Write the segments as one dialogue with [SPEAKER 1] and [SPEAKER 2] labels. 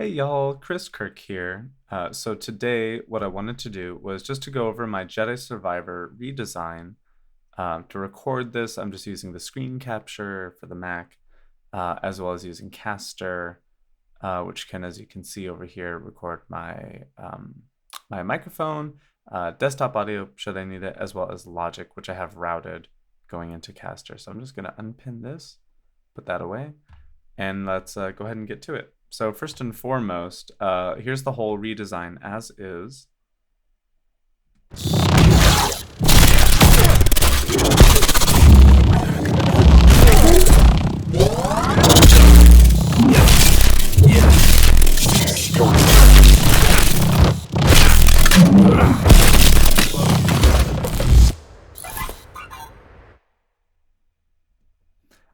[SPEAKER 1] Hey y'all, Chris Kirk here. So today what I wanted to do was just to go over my Jedi Survivor redesign. To record this, I'm just using the screen capture for the Mac, as well as using Caster, which can, as you can see over here, record my microphone, desktop audio should I need it, as well as Logic, which I have routed going into Caster. So I'm just gonna unpin this, put that away, and let's go ahead and get to it. So first and foremost, here's the whole redesign as is.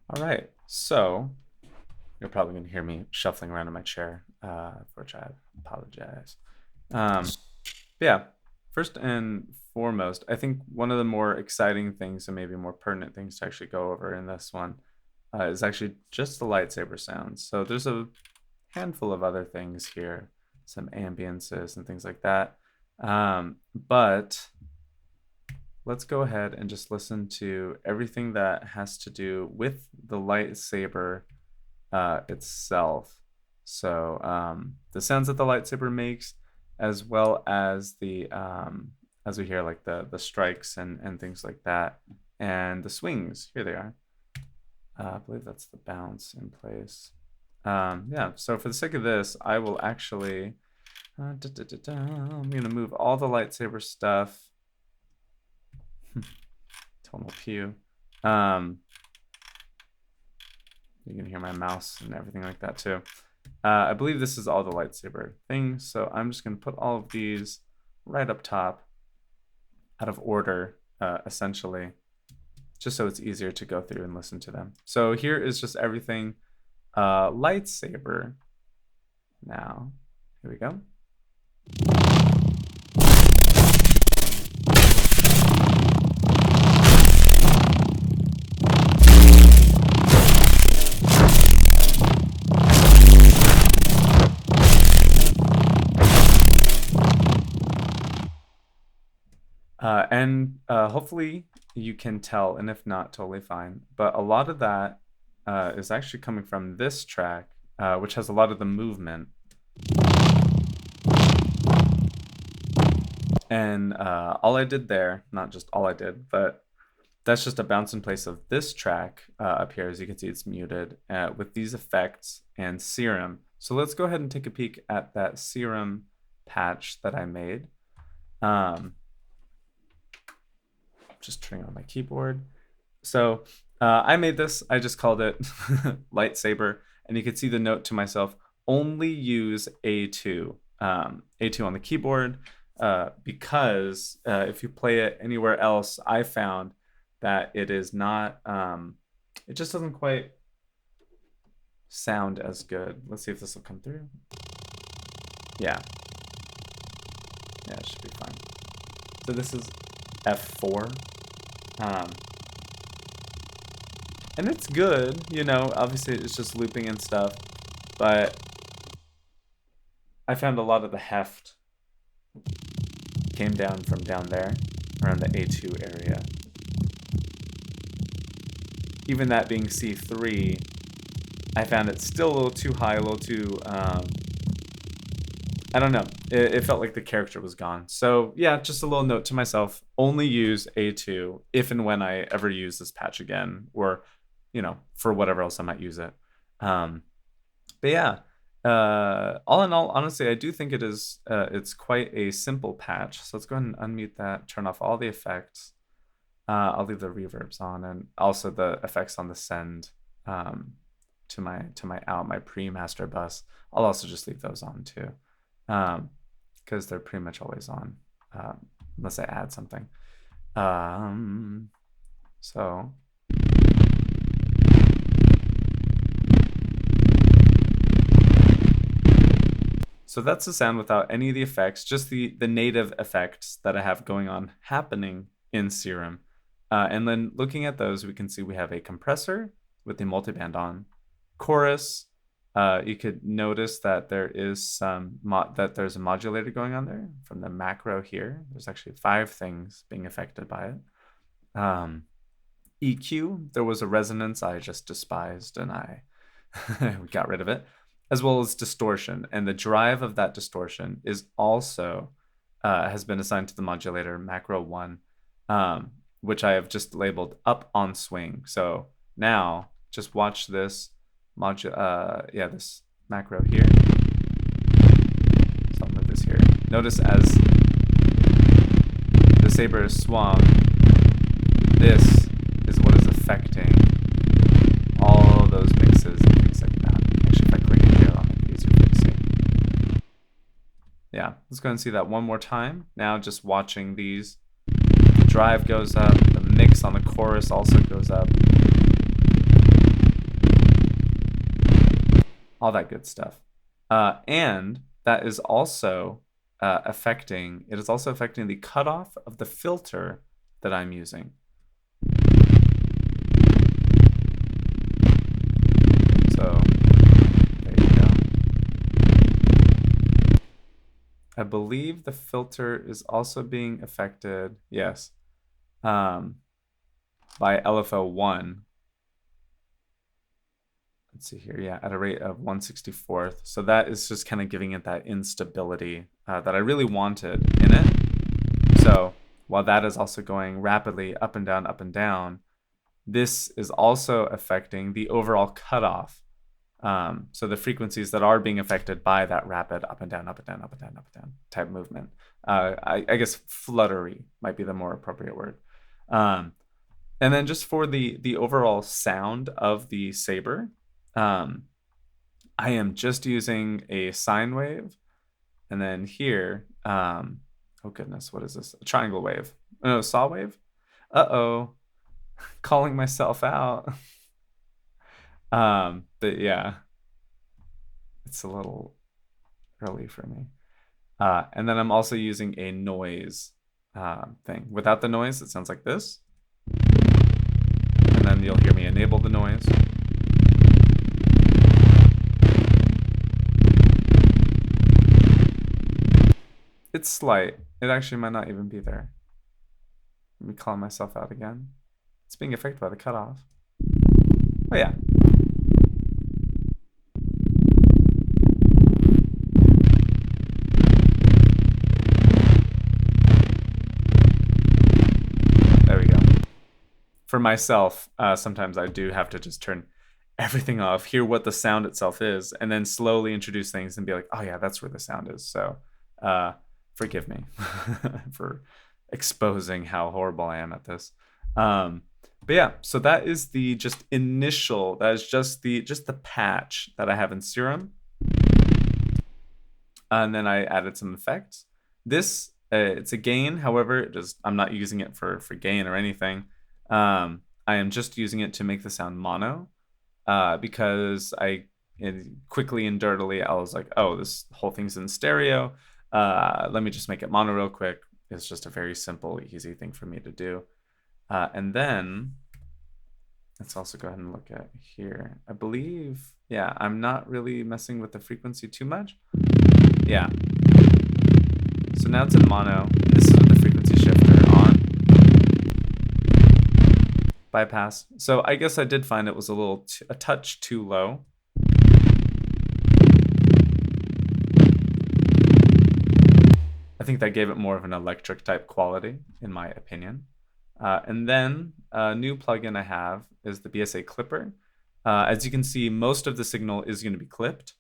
[SPEAKER 1] All right, so you're probably going to hear me shuffling around in my chair, for which I apologize. Yeah, first and foremost, I think one of the more exciting things and maybe more pertinent things to actually go over in this one is actually just the lightsaber sounds. So there's a handful of other things here, some ambiances and things like that. But let's go ahead and just listen to everything that has to do with the lightsaber itself. So the sounds that the lightsaber makes, as well as the as we hear like the strikes and things like that, and the swings. Here they are. I believe that's the bounce in place. Yeah. So for the sake of this, I will actually. I'm gonna move all the lightsaber stuff. Tonal pew. You can hear my mouse and everything like that too. I believe this is all the lightsaber things, so I'm just going to put all of these right up top out of order, essentially, just so it's easier to go through and listen to them. So here is just everything lightsaber. Now, here we go. And hopefully you can tell, and if not, totally fine. But a lot of that is actually coming from this track, which has a lot of the movement. And all I did there, not just all I did, but that's just a bounce in place of this track up here. As you can see, it's muted with these effects and serum. So let's go ahead and take a peek at that serum patch that I made. Just turning on my keyboard. So I made this. I just called it Lightsaber. And you can see the note to myself, only use A2. A2 on the keyboard, because if you play it anywhere else, I found that it is not, it just doesn't quite sound as good. Let's see if this will come through. Yeah. Yeah, it should be fine. So this is F4. And it's good, you know, obviously it's just looping and stuff, but I found a lot of the heft came down from down there, around the A2 area. Even that being C3, I found it still a little too high, a little too, I don't know. It felt like the character was gone. So yeah, just a little note to myself, only use A2 if and when I ever use this patch again, or, you know, for whatever else I might use it. But yeah, all in all, honestly, I do think it is, it's quite a simple patch. So let's go ahead and unmute that, turn off all the effects. I'll leave the reverbs on, and also the effects on the send to my out, my pre-master bus. I'll also just leave those on too, because they're pretty much always on, unless I add something. So that's the sound without any of the effects, just the native effects that I have going on happening in Serum. And then looking at those, we can see we have a compressor with the multiband on, chorus, you could notice that there is there's a modulator going on there from the macro here. There's actually 5 things being affected by it. EQ, there was a resonance I just despised, and I we got rid of it, as well as distortion. And the drive of that distortion is also has been assigned to the modulator macro 1, which I have just labeled up on swing. So now just watch this this macro here. So I'll move this here. Notice as the saber is swung, this is what is affecting all those mixes and things like that. Actually, if I click it here, I'll make it easier for you to see. Yeah, let's go and see that one more time. Now just watching these. The drive goes up, the mix on the chorus also goes up. All that good stuff. And that is also affecting the cutoff of the filter that I'm using. So there you go. I believe the filter is also being affected, yes, by LFO1. Let's see here, yeah, at a rate of 1/64th. So that is just kind of giving it that instability that I really wanted in it. So while that is also going rapidly up and down, this is also affecting the overall cutoff. So the frequencies that are being affected by that rapid up and down type movement. I guess fluttery might be the more appropriate word. And then just for the overall sound of the saber, I am just using a sine wave, and then here, oh goodness, what is this? A triangle wave. No, saw wave. Calling myself out. But yeah, it's a little early for me. And then I'm also using a noise thing. Without the noise, it sounds like this. And then you'll hear me enable the noise. It's slight. It actually might not even be there. Let me call myself out again. It's being affected by the cutoff. Oh yeah. There we go. For myself, sometimes I do have to just turn everything off, hear what the sound itself is, and then slowly introduce things and be like, oh yeah, that's where the sound is. So forgive me for exposing how horrible I am at this. But yeah, so that is the just the patch that I have in Serum. And then I added some effects. This it's a gain, however, I'm not using it for gain or anything. I am just using it to make the sound mono, because quickly and dirtily I was like, oh, this whole thing's in stereo. Let me just make it mono real quick. It's just a very simple, easy thing for me to do. And then let's also go ahead and look at here. I believe, yeah, I'm not really messing with the frequency too much. Yeah. So now it's in mono. This is with the frequency shifter on. Bypass. So I guess I did find it was a touch too low. I think that gave it more of an electric type quality, in my opinion. And then a new plugin I have is the BSA Clipper. As you can see, most of the signal is going to be clipped.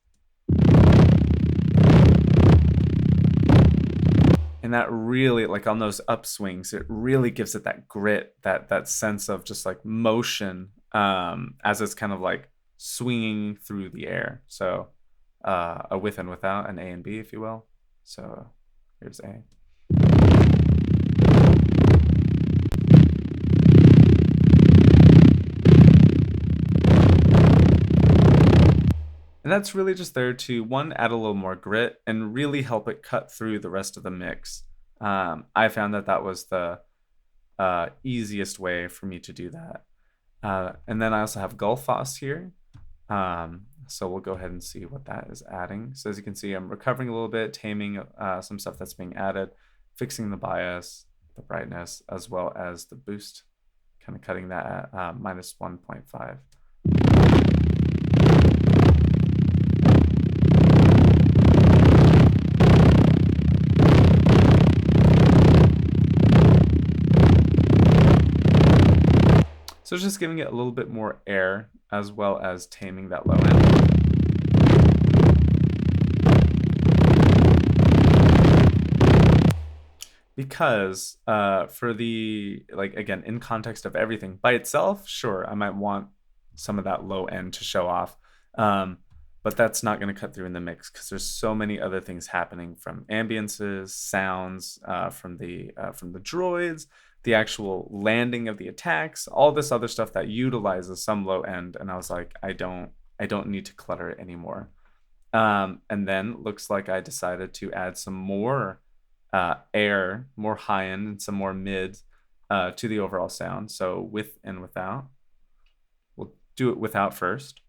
[SPEAKER 1] And that really, like on those upswings, it really gives it that grit, that sense of just like motion, as it's kind of like swinging through the air. So a with and without, an A and B, if you will. So here's A. And that's really just there to, one, add a little more grit and really help it cut through the rest of the mix. I found that was the easiest way for me to do that. And then I also have Gullfoss here, So we'll go ahead and see what that is adding. So as you can see, I'm recovering a little bit, taming some stuff that's being added, fixing the bias, the brightness, as well as the boost, kind of cutting that at minus 1.5. So it's just giving it a little bit more air, as well as taming that low end. Because for the, like, again, in context of everything, by itself, sure, I might want some of that low end to show off. But that's not going to cut through in the mix because there's so many other things happening, from ambiances, sounds, from the droids, the actual landing of the attacks, all this other stuff that utilizes some low end. And I was like, I don't need to clutter it anymore. And then looks like I decided to add some more air, more high end, and some more mid to the overall sound. So with and without. We'll do it without first.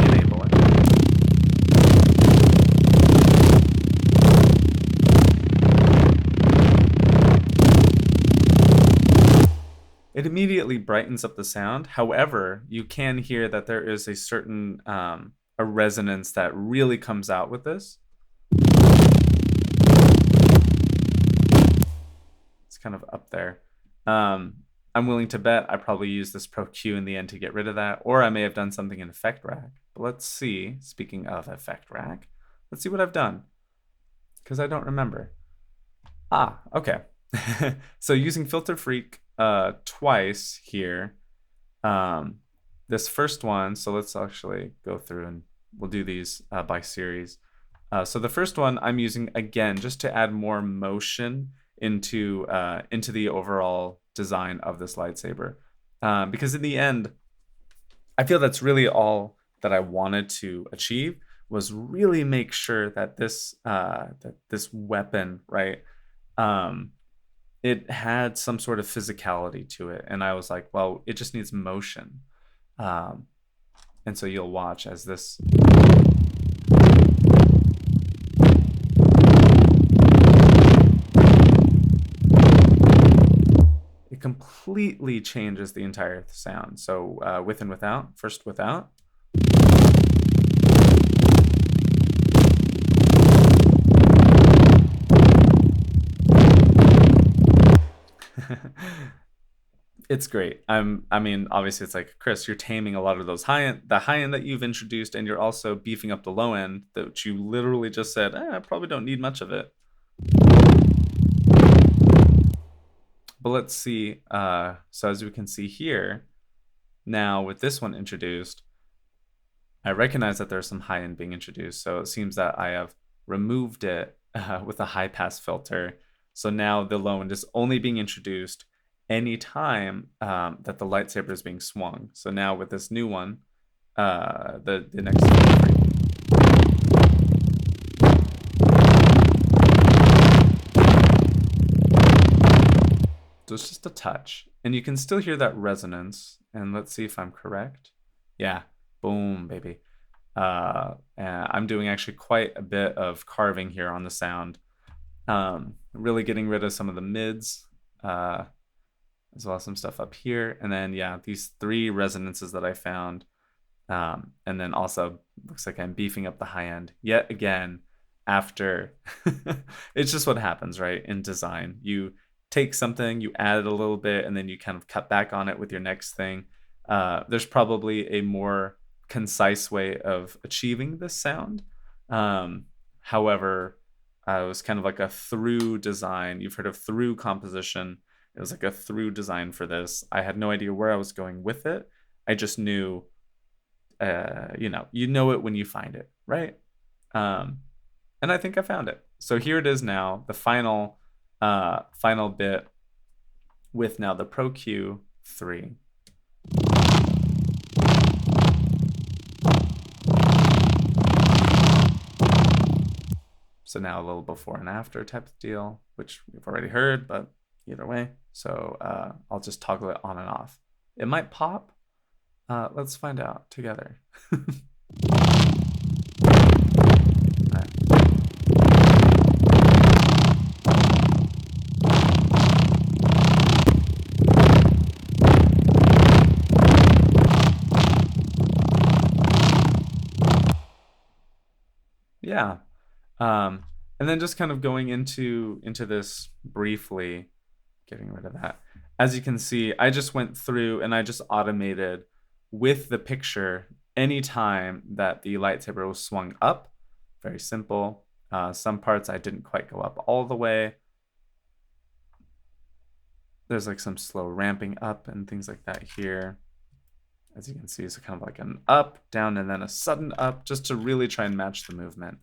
[SPEAKER 1] Enable it. It immediately brightens up the sound. However, you can hear that there is a certain a resonance that really comes out with this. It's kind of up there. I'm willing to bet I probably used this Pro Q in the end to get rid of that, or I may have done something in Effect Rack. But let's see, speaking of Effect Rack, let's see what I've done, because I don't remember. Ah, okay. So using Filter Freak twice here. This first one, so let's actually go through and we'll do these by series. So the first one I'm using, again, just to add more motion into the overall design of this lightsaber, because in the end, I feel that's really all that I wanted to achieve, was really make sure that this weapon, right, it had some sort of physicality to it. And I was like, well, it just needs motion. And so you'll watch as this it completely changes the entire sound. So with and without, first without. It's great. I mean, obviously it's like, Chris, you're taming a lot of those the high end that you've introduced, and you're also beefing up the low end that you literally just said, I probably don't need much of it. But let's see. So as we can see here, now with this one introduced, I recognize that there's some high end being introduced. So it seems that I have removed it with a high pass filter. So now the low end is only being introduced anytime that the lightsaber is being swung. So now with this new one, the next. So it's just a touch, and you can still hear that resonance. And let's see if I'm correct. Yeah, boom, baby. I'm doing actually quite a bit of carving here on the sound, really getting rid of some of the mids, as well as some stuff up here. And then, yeah, these 3 resonances that I found. And then also looks like I'm beefing up the high end yet again after. It's just what happens, right? In design, you take something, you add it a little bit, and then you kind of cut back on it with your next thing. There's probably a more concise way of achieving this sound. However, it was kind of like a through design. You've heard of through composition. It was like a through design for this. I had no idea where I was going with it. I just knew, you know it when you find it, right? And I think I found it. So here it is now, the final bit with now the Pro Q3. So now a little before and after type of deal, which we've already heard, but either way. So I'll just toggle it on and off. It might pop. Let's find out together. Yeah. And then just kind of going into this briefly, getting rid of that. As you can see, I just went through and I just automated with the picture anytime that the lightsaber was swung up. Very simple. Some parts I didn't quite go up all the way. There's like some slow ramping up and things like that here. As you can see, it's kind of like an up, down, and then a sudden up, just to really try and match the movement.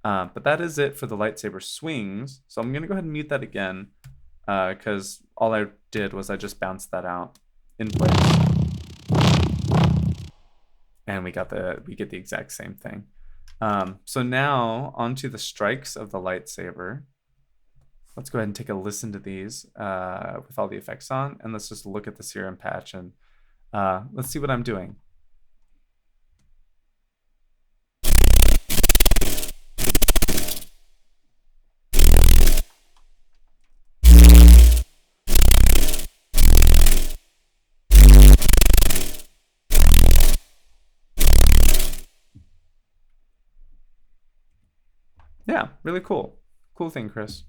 [SPEAKER 1] But that is it for the lightsaber swings. So I'm going to go ahead and mute that again, because all I did was I just bounced that out in place. And we get the exact same thing. So now onto the strikes of the lightsaber. Let's go ahead and take a listen to these with all the effects on, and let's just look at the serum patch and let's see what I'm doing. Yeah, really cool. Cool thing, Chris.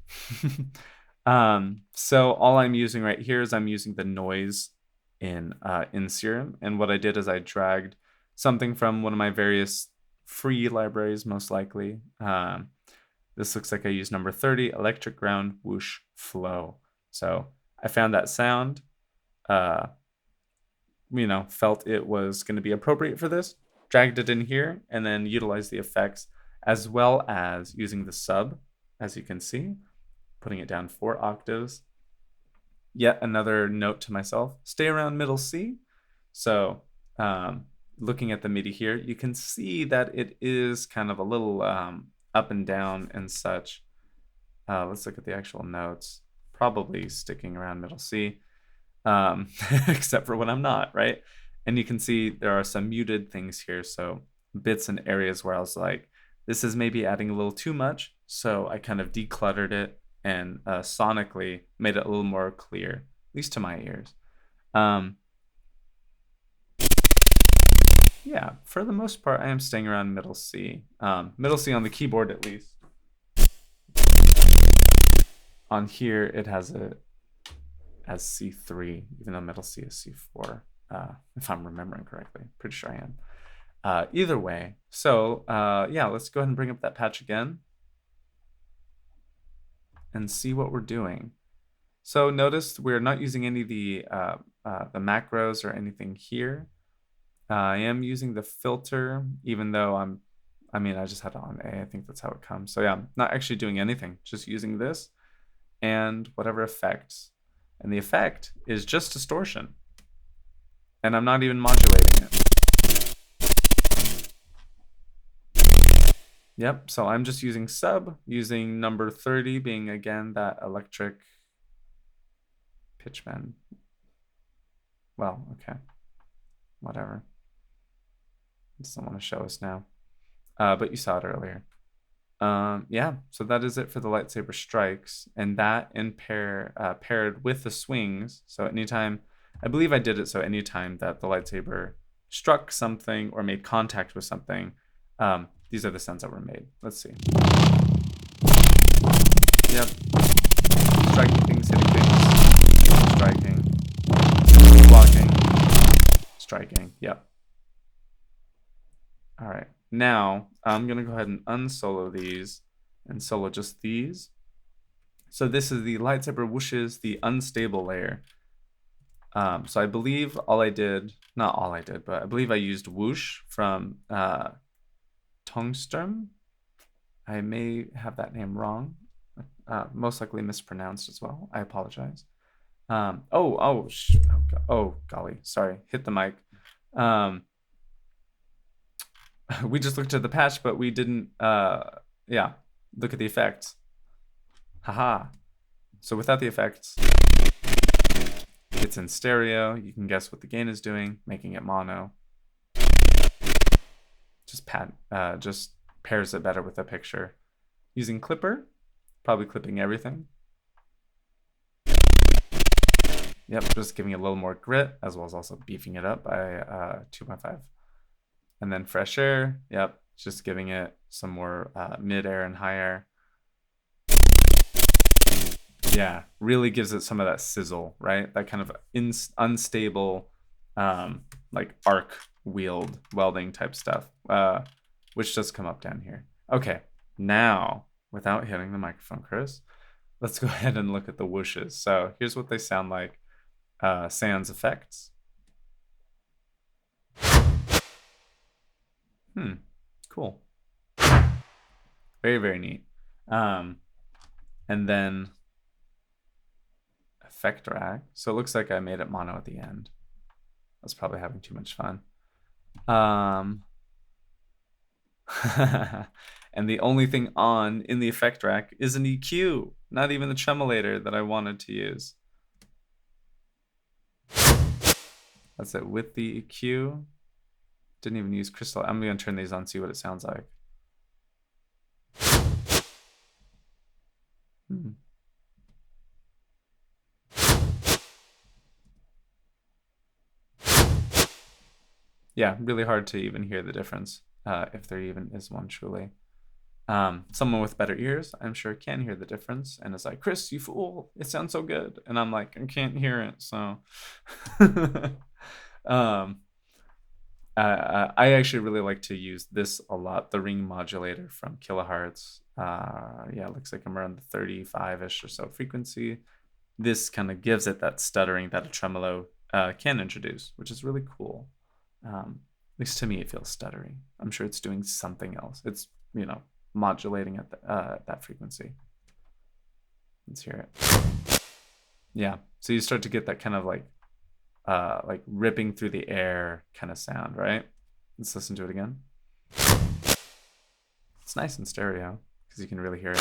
[SPEAKER 1] So all I'm using right here is I'm using the noise in serum, and what I did is I dragged something from one of my various free libraries, most likely. This looks like I used number 30, electric ground whoosh flow. So I found that sound, felt it was going to be appropriate for this, dragged it in here, and then utilized the effects, as well as using the sub, as you can see, putting it down 4 octaves. Yet another note to myself, stay around middle C. So looking at the MIDI here, you can see that it is kind of a little up and down and such. Let's look at the actual notes. Probably sticking around middle C, except for when I'm not, right? And you can see there are some muted things here. So bits and areas where I was like, this is maybe adding a little too much. So I kind of decluttered it and sonically made it a little more clear, at least to my ears. Yeah, for the most part, I am staying around middle C. Middle C on the keyboard, at least. On here, it has it as C3, even though middle C is C4, if I'm remembering correctly. Pretty sure I am. Either way, so yeah, let's go ahead and bring up that patch again and see what we're doing. So notice we're not using any of the macros or anything here. I am using the filter, even though I just had it on A. I think that's how it comes. So yeah, I'm not actually doing anything, just using this and whatever effects. And the effect is just distortion. And I'm not even modulating it. Yep, so I'm just using sub, using number 30 being, again, that electric pitch bend. Well, okay, whatever. It doesn't want to show us now, but you saw it earlier. Yeah, so that is it for the lightsaber strikes, and that in paired with the swings. So anytime, I believe I did it so anytime that the lightsaber struck something or made contact with something, these are the sounds that were made. Let's see. Yep. Striking things, hitting things, striking, blocking, striking. Yep. All right. Now I'm gonna go ahead and unsolo these and solo just these. So this is the Lightsaber Whooshes, the unstable layer. So I believe not all I did, but I believe I used Whoosh from Tungstern. I may have that name wrong, most likely mispronounced as well. I apologize. Oh, golly, sorry, hit the mic. We just looked at the patch, but we didn't, yeah, look at the effects. Haha. So without the effects, It's in stereo. You can guess what the gain is doing, making it mono. Just pairs it better with the picture. Using Clipper, probably clipping everything. Yep, just giving it a little more grit, as well as also beefing it up by 2.5. And then fresh air, yep, just giving it some more mid air and high air. Yeah, really gives it some of that sizzle, right? That kind of unstable, like arc welding type stuff, which does come up down here. Okay, now, without hitting the microphone, Chris, let's go ahead and look at the whooshes. So here's what they sound like. Sans effects. Cool. Very, very neat. And then effect rack. So it looks like I made it mono at the end. I was probably having too much fun. And the only thing on in the effect rack is an EQ, not even the tremolator that I wanted to use. That's it with the EQ. Didn't even use crystal. I'm gonna turn these on, see what it sounds like. Yeah, really hard to even hear the difference, if there even is one truly. Someone with better ears, I'm sure, can hear the difference and is like, Chris, you fool, it sounds so good. And I'm like, I can't hear it, so. I actually really like to use this a lot, the ring modulator from Kilohertz. Yeah, it looks like I'm around the 35-ish or so frequency. This kind of gives it that stuttering that a tremolo can introduce, which is really cool. At least to me, it feels stuttery. I'm sure it's doing something else. It's, modulating at that frequency. Let's hear it. Yeah, so you start to get that kind of like ripping through the air kind of sound, right? Let's listen to it again. It's nice in stereo because you can really hear it.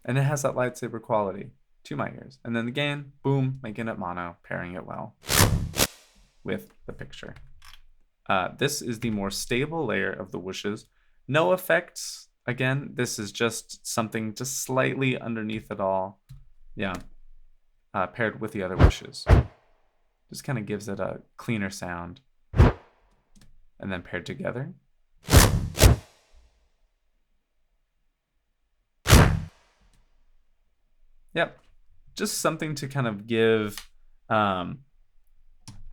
[SPEAKER 1] And it has that lightsaber quality to my ears. And then the gain, boom, making it mono, pairing it well with the picture. This is the more stable layer of the whooshes. No effects. Again, this is just something just slightly underneath it all. Yeah. Paired with the other whooshes. Just kind of gives it a cleaner sound. And then paired together. Yep. Just something to kind of give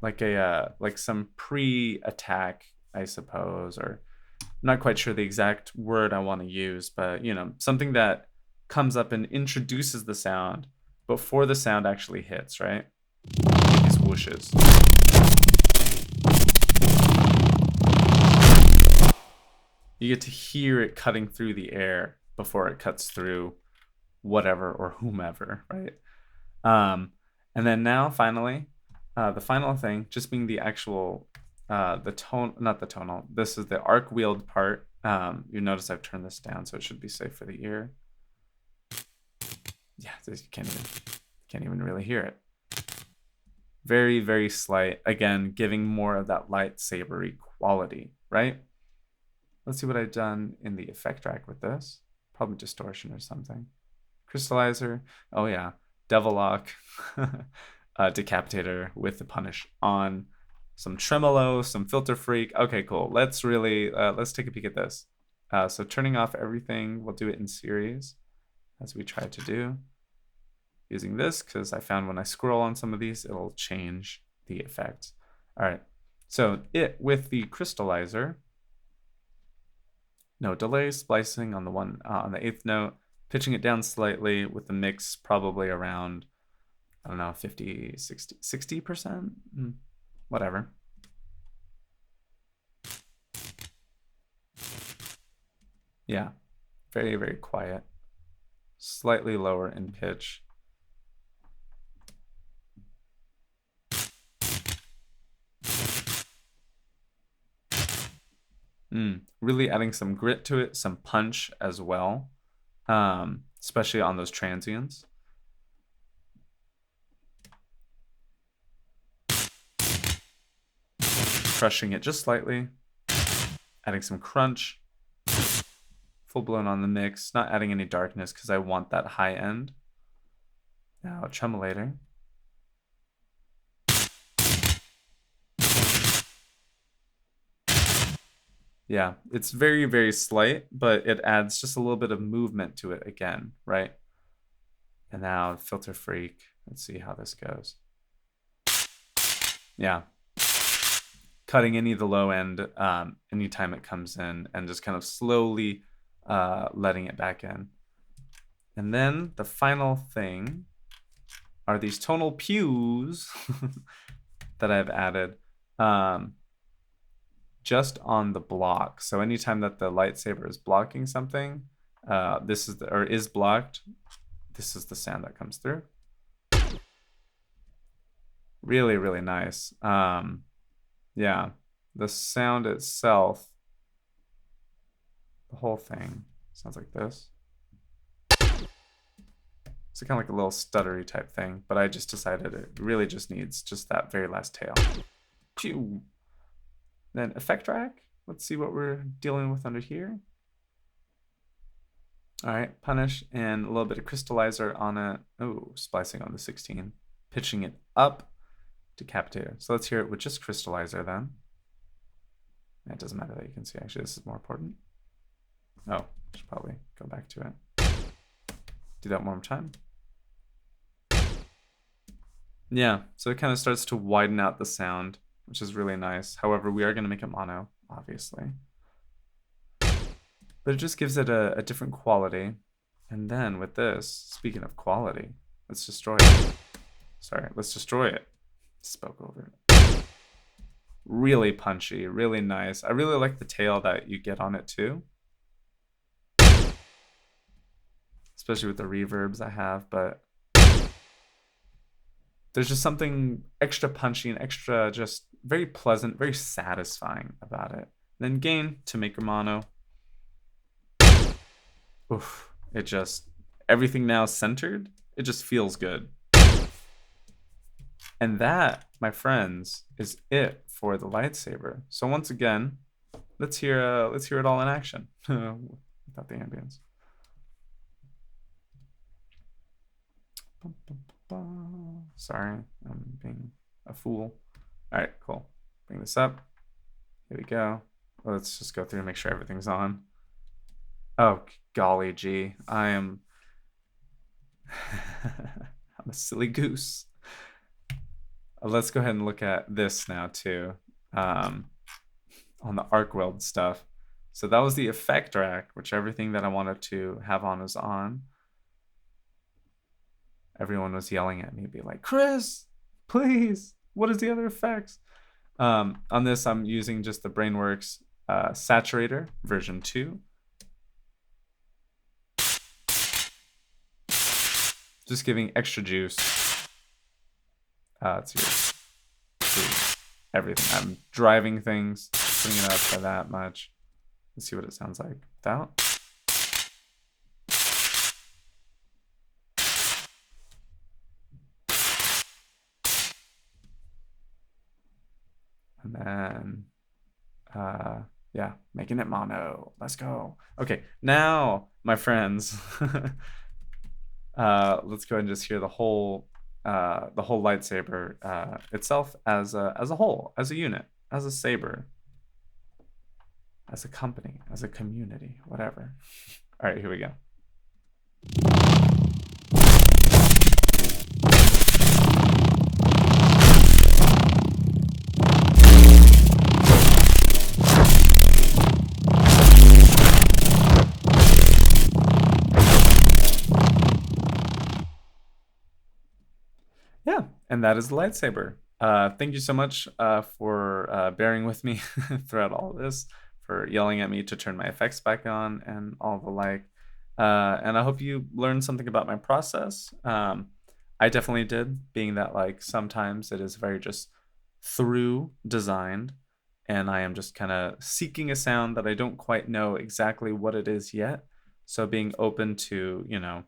[SPEAKER 1] like some pre-attack, I suppose, or I'm not quite sure the exact word I want to use, but something that comes up and introduces the sound before the sound actually hits, right? These whooshes. You get to hear it cutting through the air before it cuts through whatever or whomever, right? And then now finally, the final thing, just being the actual the tone, not the tonal. This is the arc wheeled part. You notice I've turned this down, so it should be safe for the ear. Yeah, you can't even really hear it. Very, very slight. Again, giving more of that lightsabery quality, right? Let's see what I've done in the effect rack with this. Probably distortion or something. Crystallizer. Oh yeah, Devil Lock. Decapitator with the punish on. Some tremolo, some filter freak. Okay, cool. Let's really let's take a peek at this. So turning off everything, we'll do it in series as we try to do. Using this because I found when I scroll on some of these, it'll change the effects. All right, so it with the crystallizer, no delay, splicing on the on the eighth note, pitching it down slightly with the mix probably around, I don't know, 50, 60%, whatever. Yeah, very, very quiet, slightly lower in pitch. Really adding some grit to it, some punch as well, especially on those transients. crushing it just slightly, adding some crunch, full blown on the mix, not adding any darkness because I want that high end. Now tremolator. Yeah, it's very, very slight, but it adds just a little bit of movement to it again, right? And now filter freak. Let's see how this goes. Yeah. Cutting any of the low end anytime it comes in and just kind of slowly letting it back in. And then the final thing are these tonal pews that I've added just on the block. So anytime that the lightsaber is blocking something, this is or is blocked, this is the sound that comes through. Really, really nice. Yeah, the sound itself, the whole thing sounds like this. It's kind of like a little stuttery type thing, but I just decided it really just needs just that very last tail. Pew. Then effect rack. Let's see what we're dealing with under here. All right, punish and a little bit of crystallizer on it. Oh, splicing on the 16, pitching it up, decapitator. So let's hear it with just crystallizer then. It doesn't matter that you can see, actually, this is more important. Oh, should probably go back to it. Do that one more time. Yeah, so it kind of starts to widen out the sound, which is really nice. However, we are going to make it mono, obviously. But it just gives it a different quality. And then with this, speaking of quality, let's destroy it. Sorry, let's destroy it. Spoke over it. Really punchy, really nice. I really like the tail that you get on it too. Especially with the reverbs I have, but there's just something extra punchy and extra just very pleasant, very satisfying about it. Then gain to make your mono. Oof, it just, everything now centered, it just feels good. And that, my friends, is it for the lightsaber. So once again, let's hear it all in action without the ambience. Sorry, I'm being a fool. All right, cool. Bring this up. Here we go. Let's just go through and make sure everything's on. Oh, golly gee. I'm a silly goose. Let's go ahead and look at this now too. On the arc weld stuff. So that was the effect rack, which everything that I wanted to have on is on. Everyone was yelling at me, be like, Chris, please, what is the other effects? On this, I'm using just the Brainworks Saturator version 2. Just giving extra juice to everything. I'm driving things, putting it up by that much. Let's see what it sounds like without. And then, yeah, making it mono. Let's go. Okay, now, my friends, let's go ahead and just hear the whole lightsaber itself as a whole, as a unit, as a saber, as a company, as a community, whatever. All right, here we go. Yeah, and that is the lightsaber. Thank you so much for bearing with me throughout all of this, for yelling at me to turn my effects back on and all the like. And I hope you learned something about my process. I definitely did, being that like sometimes it is very just through designed, and I am just kind of seeking a sound that I don't quite know exactly what it is yet. So being open to, you know,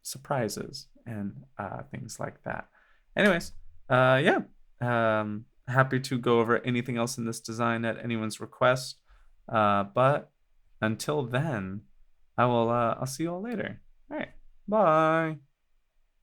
[SPEAKER 1] surprises and things like that. Anyways, yeah. happy to go over anything else in this design at anyone's request. But until then, I'll see you all later. All right, bye.